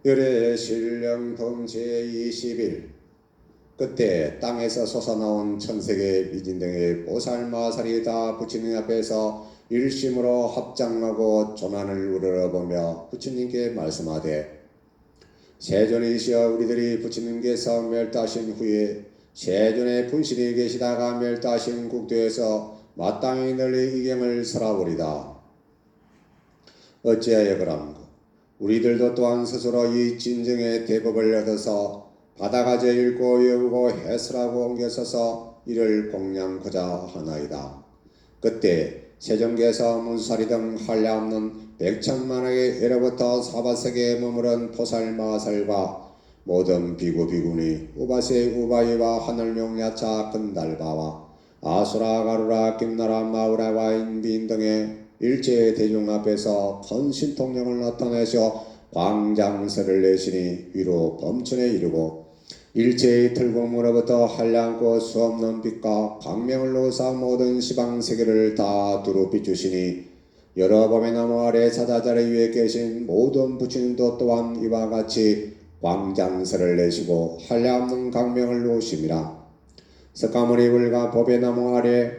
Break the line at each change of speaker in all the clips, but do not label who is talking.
열애신령 동체 20일 그때 땅에서 솟아나온 천세계 미진등의 보살마살이 다 부처님 앞에서 일심으로 합장하고 조난을 우러러보며 부처님께 말씀하되 세존이시여 우리들이 부처님께서 멸도하신 후에 세존의 분신이 계시다가 멸도하신 국도에서 마땅히 널리 이경을 설하오리다. 어찌하여 그런가? 우리들도 또한 스스로 이 진정의 대법을 얻어서 받아가져 읽고 외우고 해설하고 옮겨서서 이를 공양하고자 하나이다. 그때 세종께서 문수사리 등 한량없는 백천만억의 예로부터 사바세계에 머무른 보살마살과 모든 비구 비구니 우바세 우바이와 하늘명야차 근달바와 아수라 가루라 김나라 마우라와 인비인 등의 일체 대중 앞에서 큰 신통력을 나타내셔 광장설을 내시니 위로 범천에 이르고 일체의 틀공으로부터 한량고 수없는 빛과 광명을 놓으사 모든 시방세계를 다 두루 비추시니 여러 범의 나무 아래 사자자리 위에 계신 모든 부처님도 또한 이와 같이 광장설을 내시고 한량없는 광명을 놓으심이라. 석가모니 불가 법의 나무 아래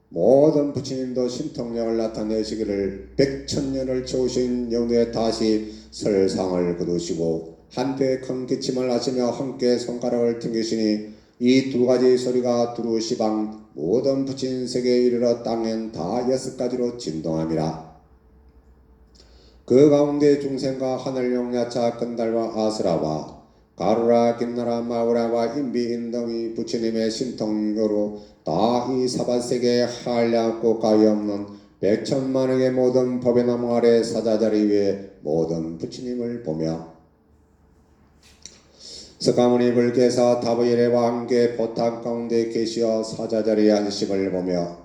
모든 부처님도 신통력을 나타내시기를 백천년을 채우신 영도에 다시 설상을 거두시고 한때 큰 기침을 하시며 함께 손가락을 튕기시니 이 두 가지 소리가 두루 시방 모든 부처님 세계에 이르러 땅엔 다 6가지로 진동함이라. 그 가운데 중생과 하늘용 야차 근달과 아스라와 가루라 김나라 마우라와 인비인 등이 부처님의 신통력으로 다 이 사바세계에 한량없고 가위없는 백천만억의 모든 법의 나무 아래 사자자리 위에 모든 부처님을 보며 석가모니 불께서 다부일의 왕계 보탑 가운데 계시어 사자자리에 앉으심을 보며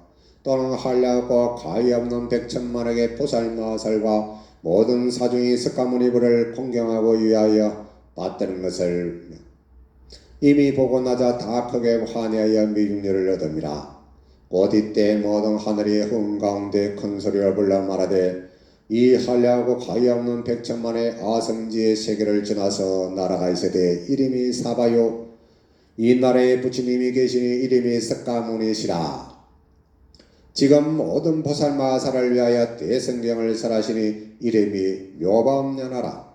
또는 한량없고 가위없는 백천만억의 보살마살과 모든 사중이 석가모니 불을 공경하고 위하여 받드는 것을 이미 보고 나자 다 크게 환희하여 미중렬을 얻음이라. 곧 이때 모든 하늘이 흥 가운데 큰 소리로 불러 말하되 이 한량하고 가위없는 백천만의 아성지의 세계를 지나서 나라가 있으되 이름이 사바요 이 나라에 부처님이 계시니 이름이 석가모니시라. 지금 모든 보살마살을 위하여 대성경을 설하시니 이름이 묘법연하라.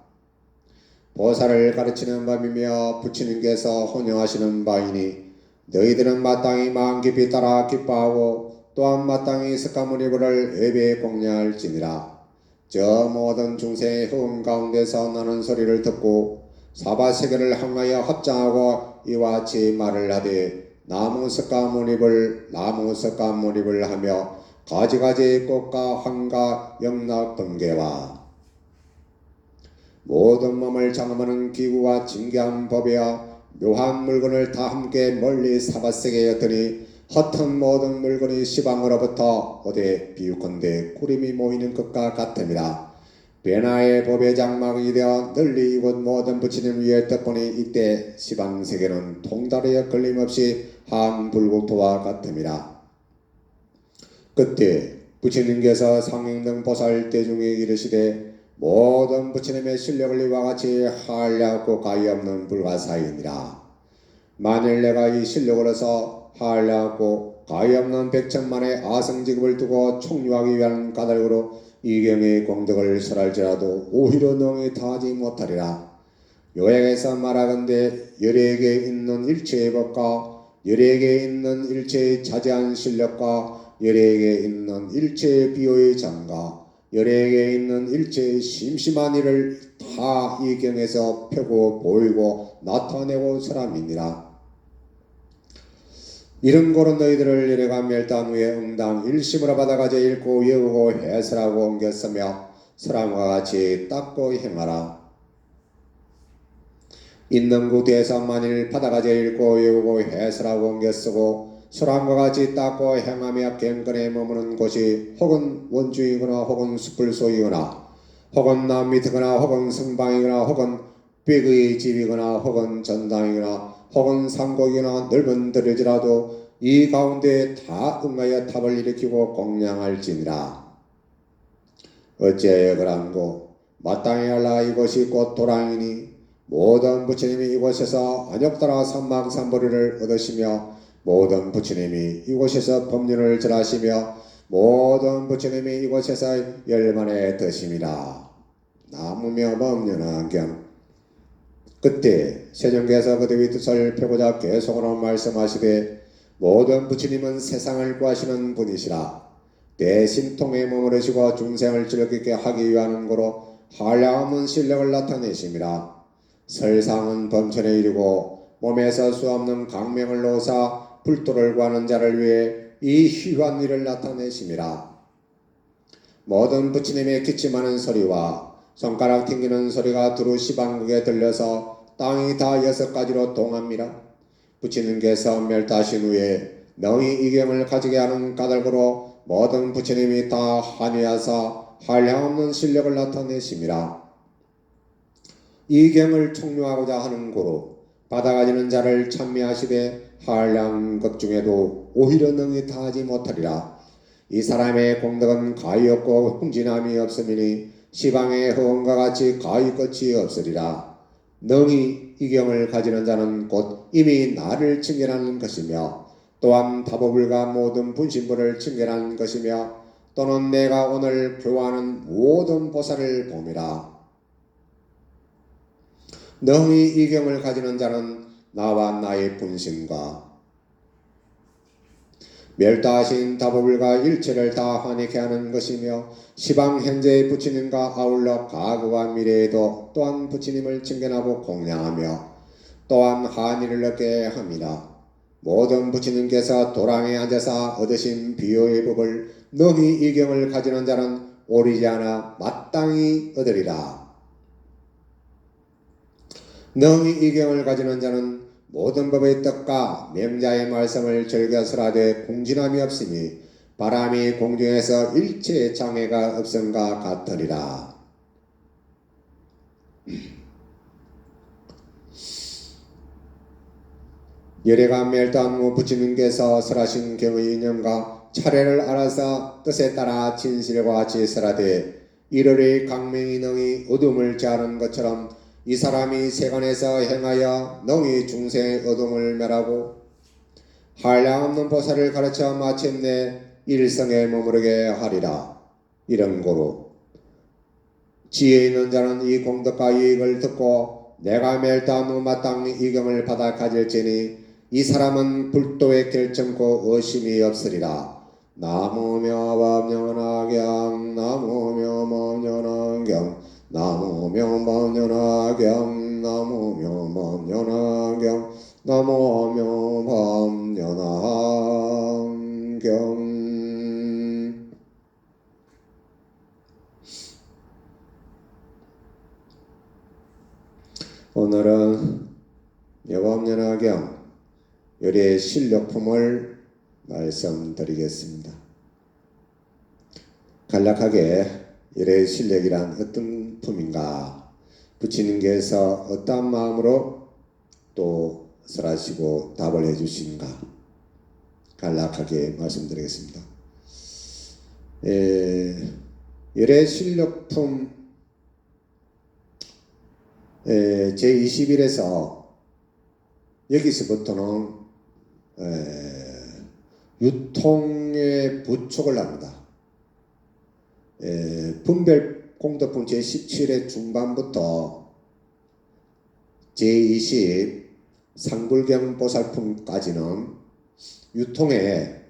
보살을 가르치는 법이며 부처님께서 혼용하시는 바이니 너희들은 마땅히 마음 깊이 따라 기뻐하고 또한 마땅히 석가모니 불을 예배에 공양할지니라. 저 모든 중생의 흥 가운데서 나는 소리를 듣고 사바세계를 향하여 합장하고 이와 같이 말을 하되 나무 석가모니불 나무 석가모니불 하며 가지가지 꽃과 황과 영락 번개와 모든 몸을 장엄하는 기구와 진귀한 법이야 묘한 물건을 다 함께 멀리 사바세계에 였더니 헛한 모든 물건이 시방으로부터 어디 비유컨대 구름이 모이는 것과 같음이라. 변화의 법의 장막이 되어 널리 이곳 모든 부처님 위에 덮으니 이때 시방세계는 통다리에 걸림없이 한 불국토와 같음이라. 그때 부처님께서 상행등 보살 대중에 이르시되 모든 부처님의 실력을 이와 같이 한량없고 가위없는 불가사이니라. 만일 내가 이 실력으로서 한량없고 가위없는 백천만의 아성지급을 두고 총유하기 위한 까닭으로 이경의 공덕을 설할지라도 오히려 능히 다하지 못하리라. 요약해서 말하건대 열에게 있는 일체의 법과 열에게 있는 일체의 자제한 실력과 열에게 있는 일체의 비호의 장과 열에게 있는 일체의 심심한 일을 다 이 경에서 펴고 보이고 나타내고 설함이니라. 이런 고른 너희들을 열애가 멸단 후에 응당 일심으로 받아가져 읽고 외우고 해설하고 옮겼으며 설함과 같이 닦고 행하라. 있는 구대에서 만일 받아가져 읽고 외우고 해설하고 옮겨쓰고 설함과 같이 닦고 행하며 경건에 머무는 곳이 혹은 원주이거나 혹은 숲을 소이거나 혹은 남 밑이거나 혹은 성방이거나 혹은 빅의 집이거나 혹은 전당이거나 혹은 산곡이나 넓은 들일지라도 이 가운데 다 응하여 탑을 일으키고 공양할지니라. 어찌하여 그러한고 마땅히 알라 이곳이 곧 도랑이니 모든 부처님이 이곳에서 안욕따라 삼막삼보리를 얻으시며 모든 부처님이 이곳에서 법륜을 절하시며 모든 부처님이 이곳에서 열반에 드심이라. 나무며 법륜하경. 그때 세종께서 그들의 뜻을 펴고자 계속으로 말씀하시되 모든 부처님은 세상을 구하시는 분이시라. 대신 통에 머무르시고 중생을 즐겁게 하기 위한 거로 한량없는 실력을 나타내심이라. 설상은 범천에 이르고 몸에서 수없는 강명을 놓사 불도를 구하는 자를 위해 이 희유한 일을 나타내심이라. 모든 부처님의 기침하는 소리와 손가락 튕기는 소리가 두루 시방극에 들려서 땅이 다 6가지로 동합니다. 부처님께서 멸하신 후에 능히 이 경을 가지게 하는 까닭으로 모든 부처님이 다 한위하사 한량없는 실력을 나타내심이라. 이 경을 총료하고자 하는 고로 받아가지는 자를 찬미하시되 한량극 중에도 오히려 능히 다하지 못하리라. 이 사람의 공덕은 가히 없고 흥진함이 없음이니 시방의 허언과 같이 가히 끝이 없으리라. 능히 이 경을 가지는 자는 곧 이미 나를 칭견하는 것이며 또한 다보불과 모든 분신부를 칭견하는 것이며 또는 내가 오늘 교화하는 모든 보살을 봄이라. 능히 이 경을 가지는 자는 나와 나의 분신과 멸다하신 다보불과 일체를 다 환희케 하는 것이며 시방 현재의 부처님과 아울러 과거와 미래에도 또한 부처님을 칭견하고 공양하며 또한 한의를 얻게 합니다. 모든 부처님께서 도랑에 앉아서 얻으신 비유의 법을 능히 이 경을 가지는 자는 오리지 않아 마땅히 얻으리라. 능히 이 경을 가지는 자는 모든 법의 뜻과 명자의 말씀을 즐겨 설하되 공진함이 없으니 바람이 공중에서 일체의 장애가 없음과 같으리라. 열애가 멸도한 후 부처님께서 설하신 경의 인연과 차례를 알아서 뜻에 따라 진실과 같이 설하되 이르리 강명이 능히 어둠을 제하는 것처럼 이 사람이 세간에서 행하여 능히 중생의 어둠을 멸하고 한량없는 보살을 가르쳐 마침내 일성에 머무르게 하리라. 이런 고로 지혜 있는 자는 이 공덕과 이익을 듣고 내가 멸도한 후 마땅히 이 경을 받아 가질지니 이 사람은 불도의 결정코 의심이 없으리라. 나무며 법연화경 나무며 법연화경 나무며 법연화경 나무며 법연화경 나무며 법연화경. 오늘은 여법연화경 열의 실력품을 말씀드리겠습니다. 간략하게 열의 실력이란 어떤 품인가, 부처님께서 어떠한 마음으로 또 설하시고 답을 해주신가 간략하게 말씀드리겠습니다. 열의 실력품 제21에서 여기서부터는 유통의 부촉을 합니다. 분별 공덕품 제17의 중반부터 제20 상불경 보살품까지는 유통의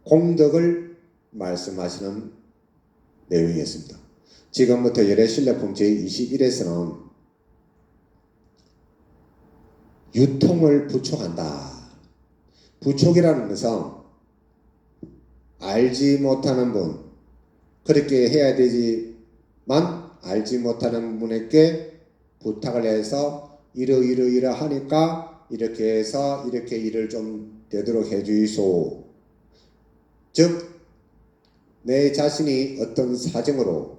공덕을 말씀하시는 내용이었습니다. 지금부터 열의 실력품 제21에서는 유통을 부촉한다. 부촉이라는 것은 알지 못하는 분, 그렇게 해야 되지만 알지 못하는 분에게 부탁을 해서 이러하니까 이렇게 해서 이렇게 일을 좀 되도록 해주이소. 즉 내 자신이 어떤 사정으로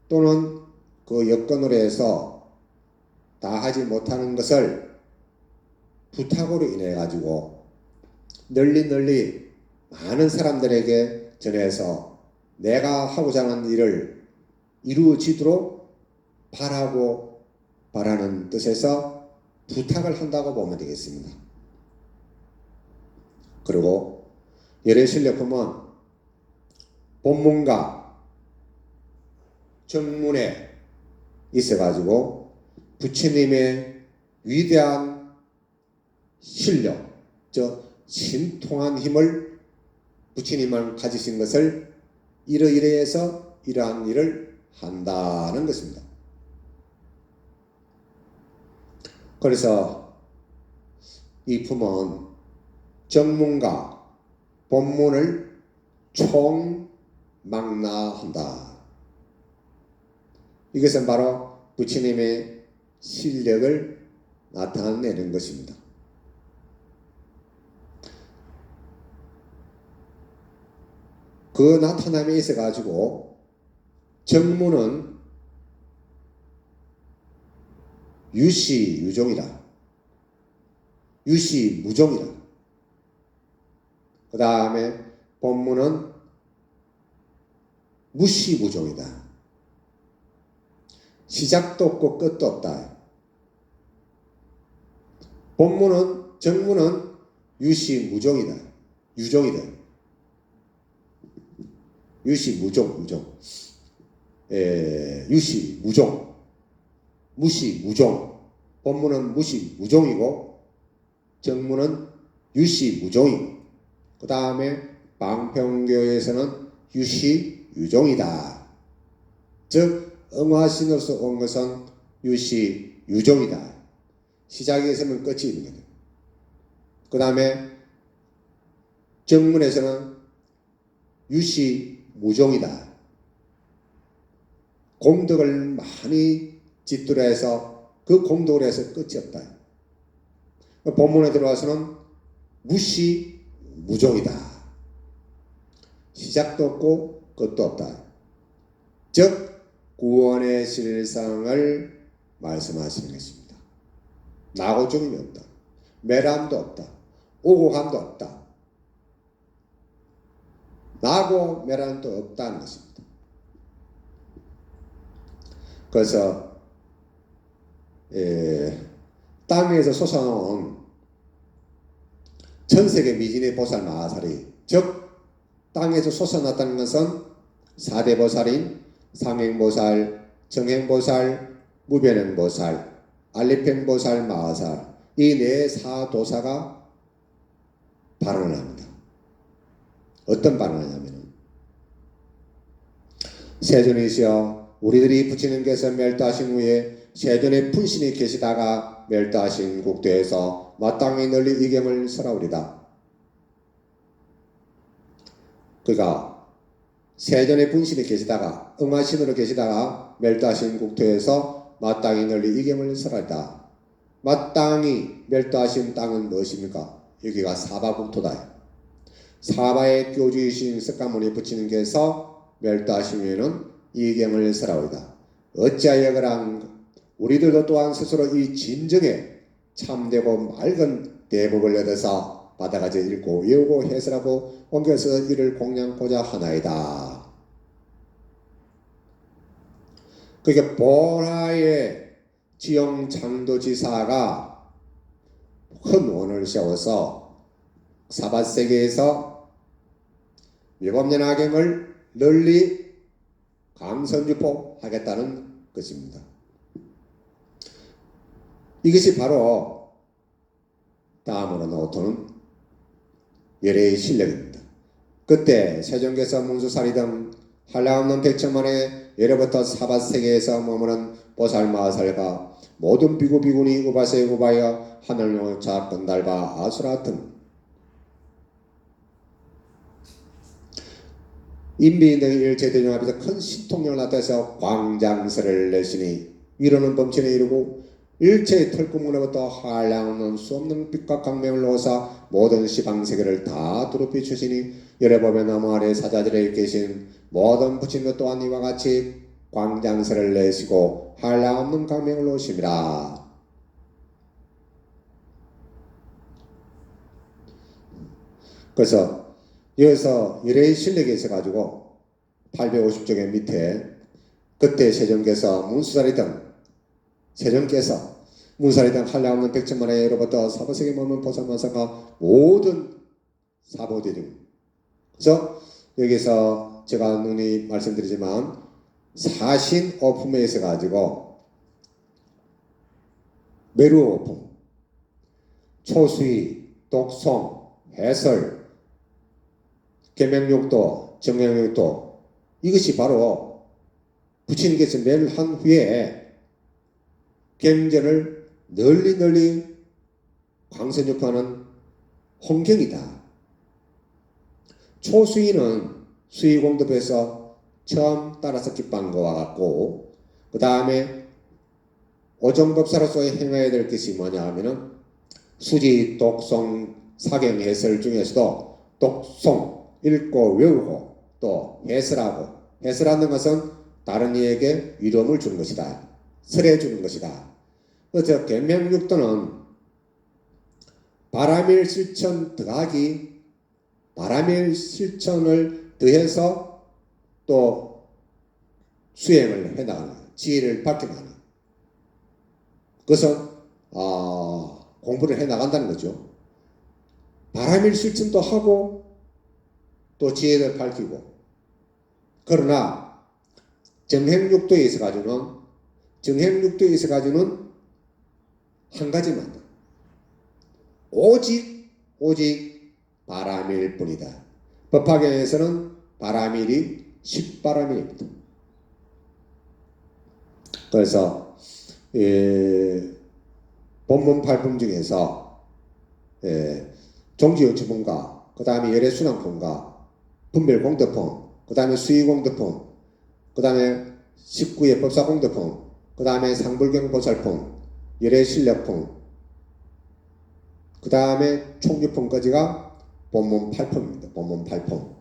또는 그 여건으로 해서 다 하지 못하는 것을 부탁으로 인해 가지고 널리 많은 사람들에게 전해서 내가 하고자 하는 일을 이루어지도록 바라는 뜻에서 부탁을 한다고 보면 되겠습니다. 그리고 예레실력 보면 본문과 정문에 있어가지고 부처님의 위대한 실력, 신통한 힘을 부처님만 가지신 것을 이러이러해서 이러한 일을 한다는 것입니다. 그래서 이 품은 정문과 본문을 총망라한다. 이것은 바로 부처님의 실력을 나타내는 것입니다. 그 나타남에 있어 가지고 정문은 유시유종이다. 유시무종이다. 그 다음에 본문은 무시무종이다. 시작도 없고 끝도 없다. 본문은 정문은 유시무종이다. 유종이다. 유시무종. 유시무종. 무시무종. 본문은 무시무종이고 정문은 유시무종이고 그 다음에 방평교에서는 유시유종이다. 즉 응화신으로서 온 것은 유시유종이다. 시작이 있으면 끝이 있는 거다. 그 다음에 정문에서는 유시무종이다. 공덕을 많이 짓들어 해서 그 공덕을 해서 끝이 없다. 본문에 들어와서는 무시무종이다. 시작도 없고 끝도 없다. 즉 구원의 실상을 말씀하시는 것입니다. 나고 죽음이 없다. 매람도 없다. 오고 감도 없다. 나고 매람도 없다는 것입니다. 그래서 땅에서 솟아나온 천세계 미진의 보살 마하살이 즉 땅에서 솟아났다는 것은 사대보살인 상행보살, 정행보살, 무변행보살, 알리팽보살, 마하살 이 네 사도사가 발언을 합니다. 어떤 발언을 하냐면 세존이시여 우리들이 부처님께서 멸도하신 후에 세존의 분신이 계시다가 멸도하신 국도에서 마땅히 널리 이경을 설하오리다. 그러니까 세존의 분신이 계시다가 응화신으로 계시다가 멸도하신 국토에서 마땅히 널리 이경을 설하리다. 마땅히 멸도하신 땅은 무엇입니까? 여기가 사바국토다. 사바의 교주이신 석가모니 부처님께서 멸도하신 후에는 이경을 설하오리다. 어찌하여 그랑 우리들도 또한 스스로 이 진정에 참되고 맑은 대법을 얻어서 받아가져 읽고 외우고 해설하고 옮겨서 이를 공양하고자 하나이다. 그러니까 보라의 지용장도지사가 큰 원을 세워서 사바세계에서 위법연화경을 널리 강선유포하겠다는 것입니다. 이것이 바로 다음으로 나오는 열애의 실력입니다. 그때 세종께서 문수사리 등 한량없는 백천만의 예로부터 사바세계에서 머무는 보살마하살과 모든 비구비구니 우바세 우바여 하늘용차 건달바 아수라 등 인비 등의 일체대중 앞에서 큰 신통력을 나타내서 광장설을 내시니 위로는 범천에 이르고 일체의 털구멍으로부터 한량없는 수없는 빛과 광명을 놓으사 모든 시방세계를 다 두루 비추시니 열애법의 나무 아래 사자들에 계신 모든 부처님도 또한 이와 같이 광장설을 내시고 한량없는 광명을 놓으심이라. 그래서 여기서 열애의 실력이 있어가지고 850쪽의 밑에 그때 세종께서 문수사리 등 세종께서 문수사리 등 한량없는 백천만의로부터 사보세계 머문 보살만사가 모든 사보대중. 그래서 여기서 제가 눈이 말씀드리지만 사신오품에 있어가지고 매루오품, 초수의, 독송, 해설, 계명육도, 정명육도 이것이 바로 부처님께서 매를 한 후에 경전을 널리 광선육하는 홍경이다. 초수의는 수의공덕에서 처음 따라서 기뻐한 것과 같고 그 다음에 오정법사로서 행해야 될 것이 뭐냐 하면은 수지, 독송, 사경, 해설 중에서도 독송, 읽고 외우고 또 해설하고 해설하는 것은 다른 이에게 위로움을 주는 것이다. 설해 주는 것이다. 그래서 계명육도는 바라밀 실천 더하기 바라밀 실천을 더해서 또 수행을 해나가는 지혜를 밝혀나가는 그것은 공부를 해나간다는 거죠. 바라밀 실천도 하고 또 지혜를 밝히고 그러나 정행육도에 있어가지고는 한 가지만 오직 바라밀 뿐이다. 법화경에서는 바라밀이 10바라밀입니다. 그래서 본문 8품 중에서 종지유치품과 그 다음에 열애순환품과 분별공덕품 그 다음에 수의공덕품 그 다음에 19의 법사공덕품 그 다음에 상불경보살품 열애실력품 그 다음에 총유품까지가 본문 8품입니다. 본문 8품.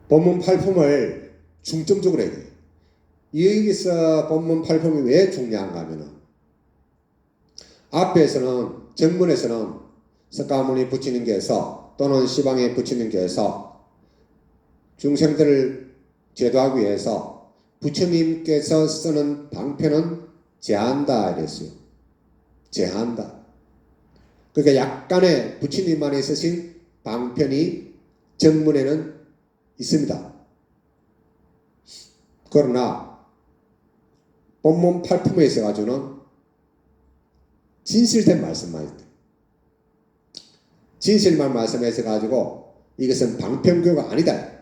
본문 8품을 중점적으로 해야 돼요. 여기서 본문 8품이 왜 중요한가 하면은 앞에서는 정문에서는 석가모니 부처님께서 또는 시방의 부처님께서 중생들을 제도하기 위해서 부처님께서 쓰는 방편은 제한다 이랬어요. 제한다. 그러니까 약간의 부처님만이 쓰신 방편이 정문에는 있습니다. 그러나 본문 8품에 있어가지고는 진실된 말씀만 있다. 진실만 말씀해서가지고 이것은 방편교가 아니다.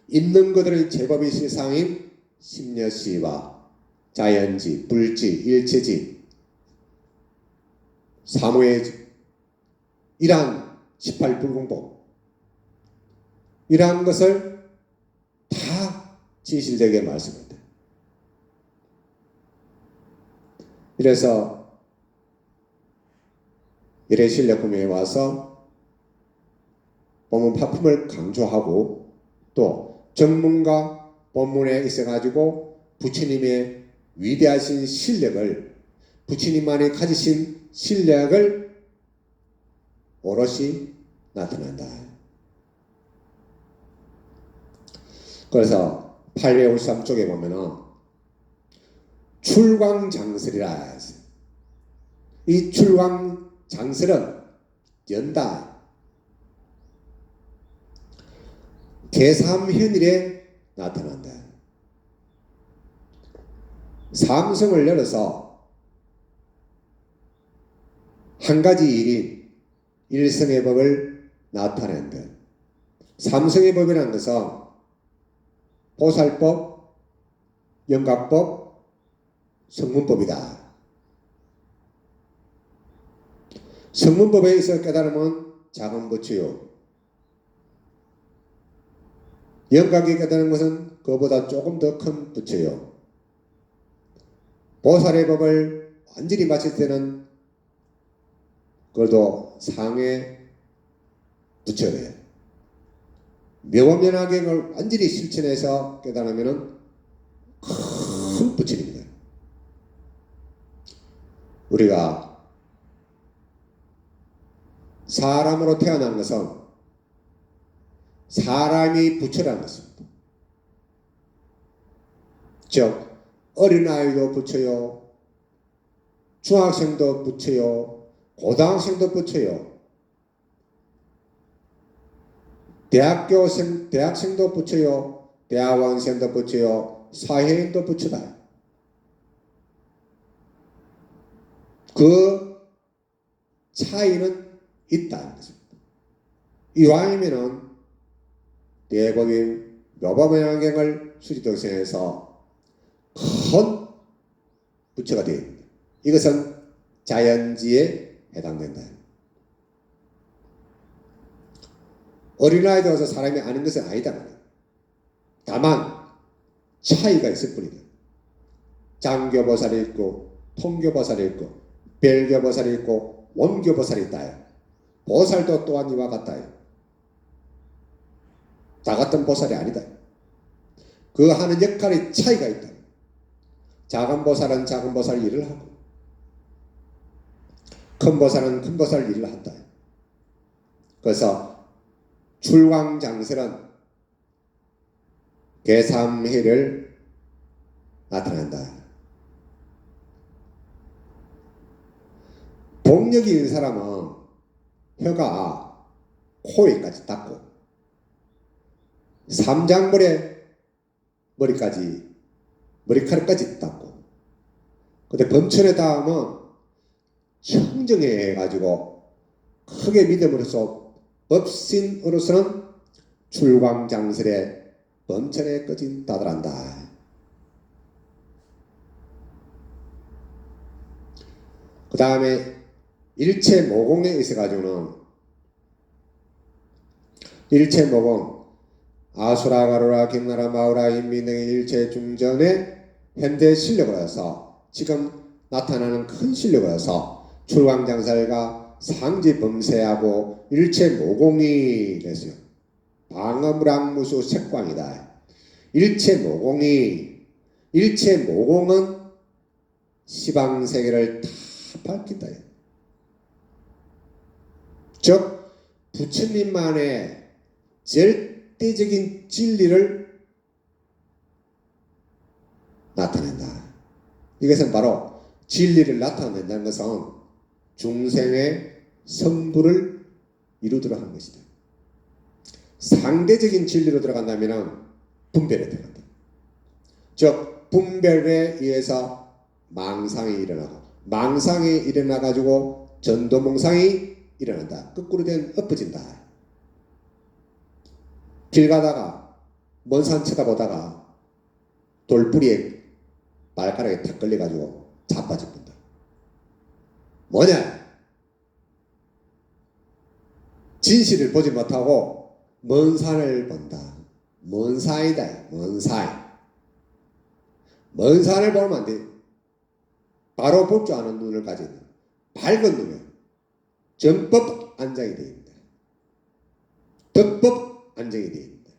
있는 그들의 제법이 실상인 심려시와 자연지, 불지, 일체지, 사무예지 이러한 18불공법 이러한 것을 다 진실되게 말씀한다. 이래서 열애실력품에 와서 본문 파품을 강조하고 또 정문과 본문에 있어가지고 부처님의 위대하신 실력을 부처님만이 가지신 실력을 오롯이 나타난다. 그래서 853쪽에 보면은 출광장설이라 했어요. 이 출광장설은 연다. 제3현일에 나타난다. 삼성을 열어서 한 가지 일인 일성의 법을 나타낸다. 삼성의 법이라는 것은 보살법, 영각법, 성문법이다. 성문법에 있어 깨달음은 작은 부처요. 영각이 깨달은 것은 그보다 조금 더 큰 부처요. 보살의 법을 완전히 마칠 때는 그것도 상의 부처래요. 묘면하경을 완전히 실천해서 깨달으면 큰 부처입니다. 우리가 사람으로 태어난 것은 사람이 부처라는 것입니다. 즉 어린아이도 부처요, 중학생도 부처요, 고등학생도 부처요, 대학생도 부처요, 대학원생도 부처요, 사회인도 부처다. 그 차이는 있다는 것입니다. 이왕이면은 대법인 묘법영경을 수지독생에서 큰 부처가 되어 있습니다. 이것은 자연지에 해당된다. 어린아이도 와서 사람이 아는 것은 아니다. 다만 차이가 있을 뿐이다. 장교보살이 있고 통교보살이 있고 별교보살이 있고 원교보살이 있다. 보살도 또한 이와 같다. 다 같은 보살이 아니다. 그 하는 역할의 차이가 있다. 작은 보살은 작은 보살 일을 하고 큰 보살은 큰 보살 일을 한다. 그래서 출광장설은 계삼해를 나타낸다. 복력이 있는 사람은 혀가 코에까지 닿고 삼장벌에 머리카락까지 닿고, 근데 범천에 닿으면 청정해 가지고 크게 믿음으로써 법신으로서는 출광장설에 범천에 꺼진 다들한다. 그 다음에 일체모공에 있어가지고는 일체모공 아수라 가루라 김나라 마우라 인미 등의 일체 중전의 현대 실력을 해서 지금 나타나는 큰 실력을 해서 출광장설과 상지범세하고 일체모공이 됐어요. 방어무랑무수 색광이다. 일체모공은 시방세계를 다 밝힌다. 즉 부처님만의 절대적인 진리를 나타낸다. 이것은 바로 진리를 나타낸다는 것은 중생의 성부를 이루도록 하는 것이다. 상대적인 진리로 들어간다면 분별에 들어간다. 즉 분별에 의해서 망상이 일어나고 망상이 일어나가지고 전도몽상이 일어난다. 거꾸로 된 엎어진다. 길 가다가 먼 산 쳐다보다가 돌뿌리에 발가락에 탁 걸려가지고 자빠져 본다. 뭐냐? 진실을 보지 못하고 먼 산을 본다. 먼 산이다. 먼 산. 먼 산을 보면 안 돼. 바로 볼 줄 아는 눈을 가진 밝은 눈에 정법 안장이 되어 있다. 덕법 안정이 되어 있다.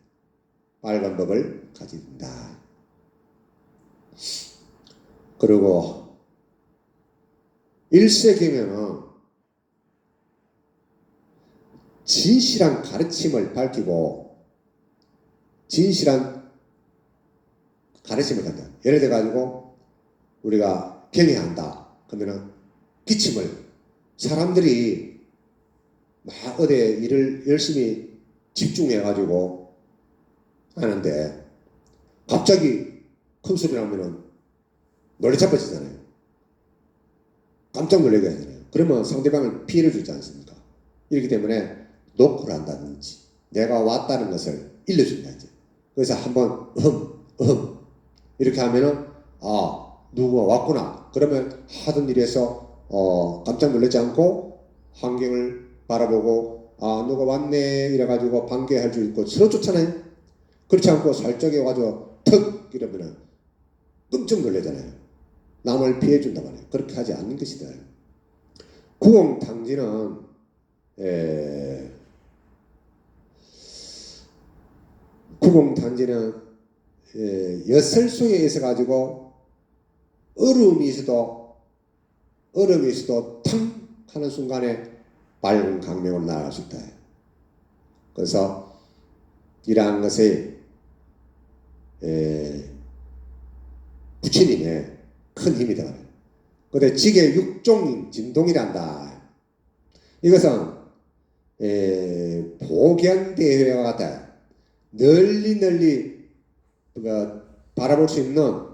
빨간 법을 가진다. 그리고 일세기면은 진실한 가르침을 밝히고 진실한 가르침을 한다. 예를 들어 가지고 우리가 경애한다. 그러면은 기침을 사람들이 막 어디 일을 열심히 집중해 가지고 하는데 갑자기 큰 소리 나면은 놀래 자빠지잖아요. 깜짝 놀라게 하잖아요. 그러면 상대방을 피해를 주지 않습니까? 이렇기 때문에 노크를 한다든지 내가 왔다는 것을 일러준다. 그래서 한번 이렇게 하면은 누구가 왔구나. 그러면 하던 일에서 깜짝 놀라지 않고 환경을 바라보고 누가 왔네 이래가지고 반겨할 줄 있고 서로 좋잖아요. 그렇지 않고 살짝에 와가지고 턱 이러면은 끔찍 놀라잖아요. 남을 피해준단 말이에요. 그렇게 하지 않는 것이다. 구공탕지는 엿을 속에 있어가지고 얼음이 있어도 탕 하는 순간에 밝은 강명으로 나아갈 수 있다. 그래서 이러한 것이 부처님의 큰 힘이다. 근데 지계 육종 진동이란다. 이것은 보견대회와 같아 널리 바라볼 수 있는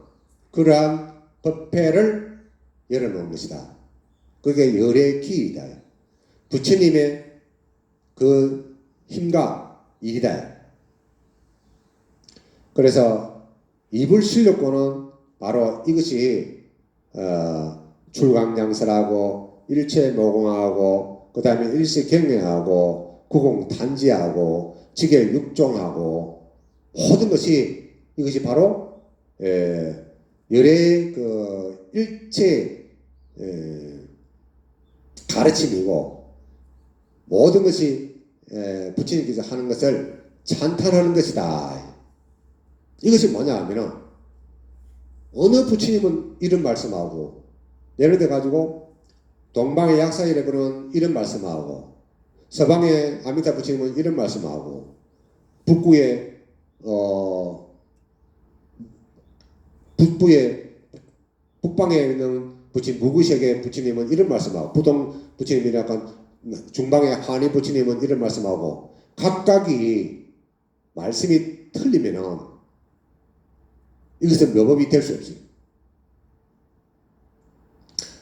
그러한 법회를 열어놓은 것이다. 그게 열의 기이다. 부처님의 그 힘과 일이다. 그래서 이불실력권은 바로 이것이 출강량설하고 일체모공하고 그 다음에 일시경영하고 구공탄지하고 지계육종하고 모든 것이 이것이 바로 열의 그 일체 가르침이고 모든 것이 부처님께서 하는 것을 찬탄하는 것이다. 이것이 뭐냐 하면은 어느 부처님은 이런 말씀하고 예를 들어 가지고 동방의 약사이레브는 이런 말씀하고 서방의 아미타 부처님은 이런 말씀하고 북부의 북방에 있는 부처님 무구색의 부처님은 이런 말씀하고 부동 부처님이 약간 중방의 한의 부처님은 이런 말씀하고 각각이 말씀이 틀리면은 이것은 묘법이 될 수 없어요.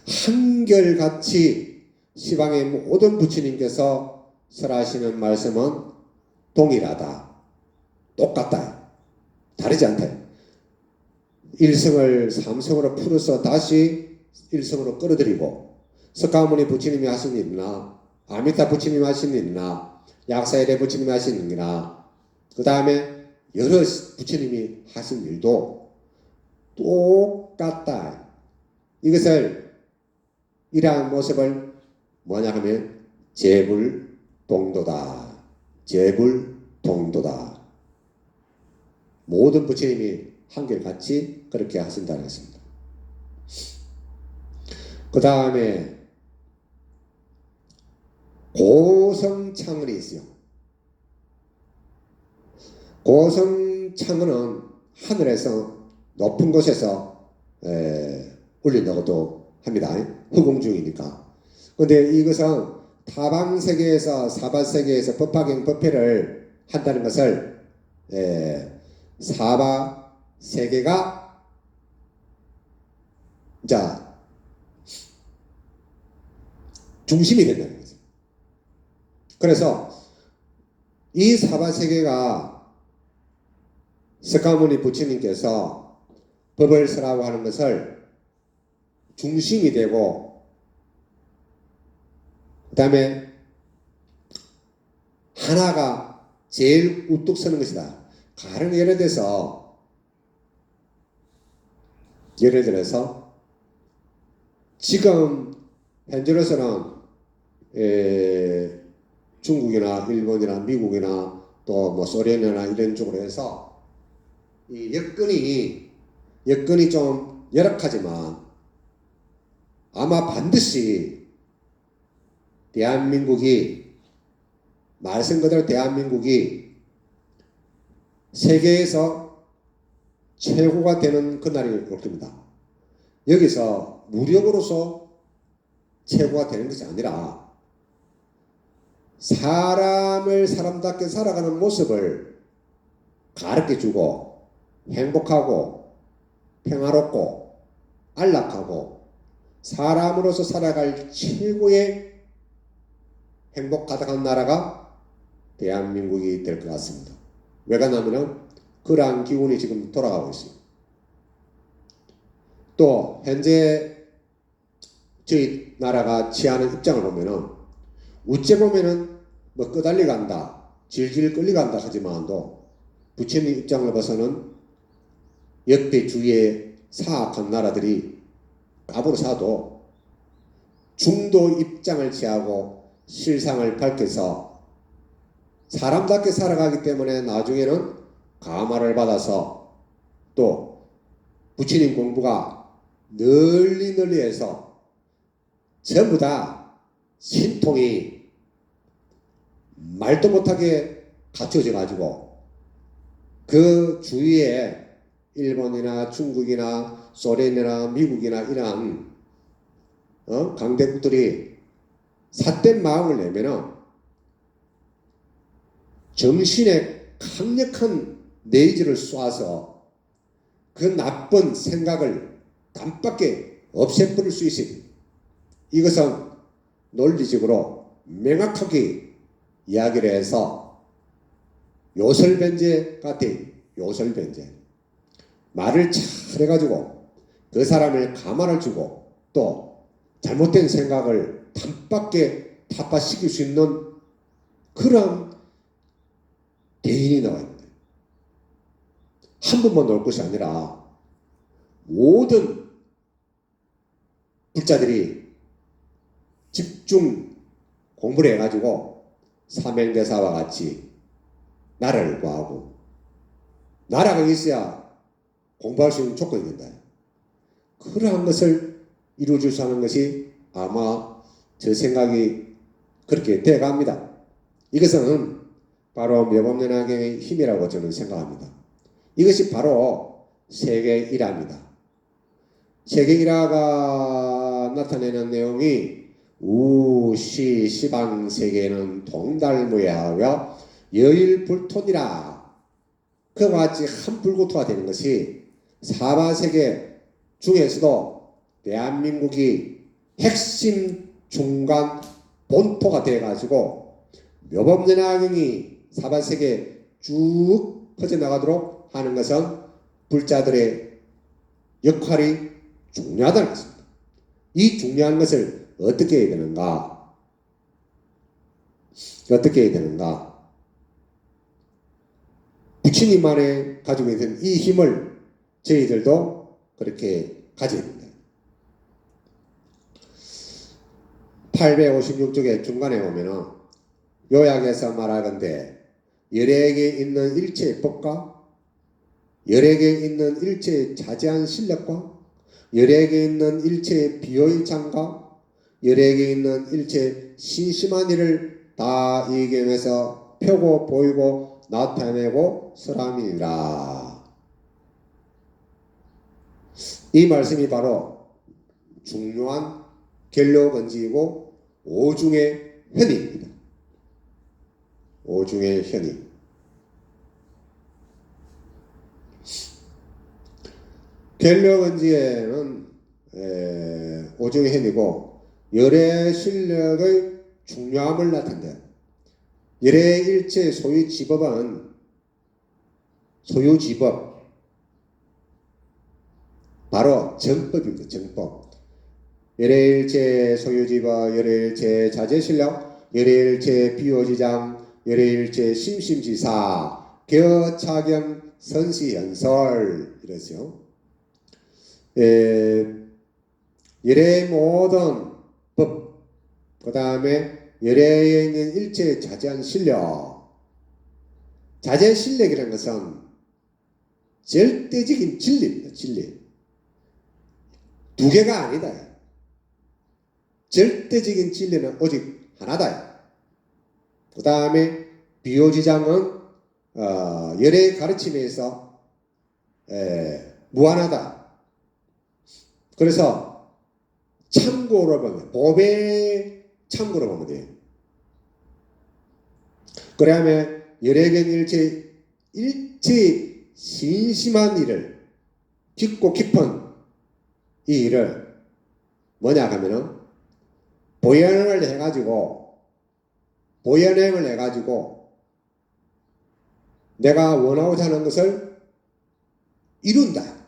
한결같이 시방의 모든 부처님께서 설하시는 말씀은 동일하다. 똑같다. 다르지 않다. 일성을 삼성으로 풀어서 다시 일성으로 끌어들이고 석가모니 부처님이 하신 일이나 아미타 부처님이 하신 일이나 약사일의 부처님이 하신 일이나 그 다음에 여러 부처님이 하신 일도 똑같다. 이것을 이러한 모습을 뭐냐 하면 재불동도다. 재불동도다. 모든 부처님이 한결같이 그렇게 하신다는 것입니다. 그 다음에 고성창언이 있어요. 고성창언은 하늘에서 높은 곳에서 올린다고도 합니다. 허공 중이니까. 근데 이것은 타방세계에서 사바세계에서 법화경 법회를 한다는 것을 사바세계가 자 중심이 된다는 거죠. 그래서 이 사바세계가 석가모니 부처님께서 법을 설하고 하는 것을 중심이 되고 그 다음에 하나가 제일 우뚝 서는 것이다. 가령 예를 들어서 지금 현재로서는 중국이나 일본이나 미국이나 또 뭐 소련이나 이런 쪽으로 해서 이 여건이 좀 열악하지만 아마 반드시 대한민국이 말씀 그대로 대한민국이 세계에서 최고가 되는 그날이 올 겁니다. 여기서 무력으로서 최고가 되는 것이 아니라 사람을 사람답게 살아가는 모습을 가르쳐주고 행복하고 평화롭고 안락하고 사람으로서 살아갈 최고의 행복 가득한 나라가 대한민국이 될 것 같습니다. 왜 그러냐면 그러한 기운이 지금 돌아가고 있어요. 또 현재 저희 나라가 취하는 입장을 보면은 우째 보면은 뭐 끄달리 간다 질질 끌리 간다 하지만도 부처님 입장을 봐서는 역대 주위의 사악한 나라들이 까부로 사도 중도 입장을 취하고 실상을 밝혀서 사람답게 살아가기 때문에 나중에는 감화를 받아서 또 부처님 공부가 널리 해서 전부 다 신통이 말도 못하게 갖춰져 가지고 그 주위에 일본이나 중국이나 소련이나 미국이나 이런 강대국들이 삿된 마음을 내면은 정신에 강력한 네이즈를 쏴서 그 나쁜 생각을 깜빡이 없애버릴 수 있습니다. 이것은 논리적으로 명확하게 이야기를 해서 요설변제 같아요. 요설변제. 말을 잘해가지고 그 사람을 가만을 주고 또 잘못된 생각을 단박에 타파시킬 수 있는 그런 대인이 나와 있는데 한 번만 놓을 것이 아니라 모든 불자들이 집중 공부를 해가지고 삼행대사와 같이 나라를 구하고 나라가 있어야 공부할 수 있는 조건이 된다. 그러한 것을 이루어줄 수 하는 것이 아마 저 생각이 그렇게 돼갑니다. 이것은 바로 묘법연화경의 힘이라고 저는 생각합니다. 이것이 바로 세계 일화입니다. 세계 일화가 나타내는 내용이 우시 시방 세계는 동달무예하여 여일불톤이라 그와 같이 한 불고토가 되는 것이 사바세계 중에서도 대한민국이 핵심 중간 본토가 되어가지고 묘법연화경이 사바세계에 쭉 퍼져나가도록 하는 것은 불자들의 역할이 중요하다는 것입니다. 이 중요한 것을 어떻게 해야 되는가? 어떻게 해야 되는가? 부처님만에 가지고 있는 이 힘을 저희들도 그렇게 가져야 됩니다. 856쪽의 중간에 보면은 요약해서 말하건대 열에게 있는 일체의 법과 열에게 있는 일체의 자제한 실력과 열에게 있는 일체의 비효의 장과 열에게 있는 일체의 신심한 일을 다 이 경에서 펴고 보이고 나타내고 설함이니라. 이 말씀이 바로 중요한 결로건지이고 오중의 현의입니다. 오중의 현의. 결로건지에는 오중의 현의고 열의 실력의 중요함을 나타낸다. 열의 일체 소유 지법은 소유 지법 바로 정법입니다. 정법. 열의 일체 소유 지법, 열의 일체 자제 실력, 열의 일체 비호지장, 열의 일체 심심지사, 겨차경 선시연설 이러죠. 열의 모든 법, 그 다음에 열애에 있는 일체의 자제한 실력. 자제 실력이라는 것은 절대적인 진리입니다. 진리. 두 개가 아니다. 절대적인 진리는 오직 하나다. 그 다음에 비효지장은 열애의 가르침에서 무한하다. 그래서 참고로 보면 법의 참고로 보면 돼요. 그러면 열애견 일체 신심한 일을 깊고 깊은 이 일을 뭐냐 하면은 보현을 해가지고 내가 원하고자 하는 것을 이룬다.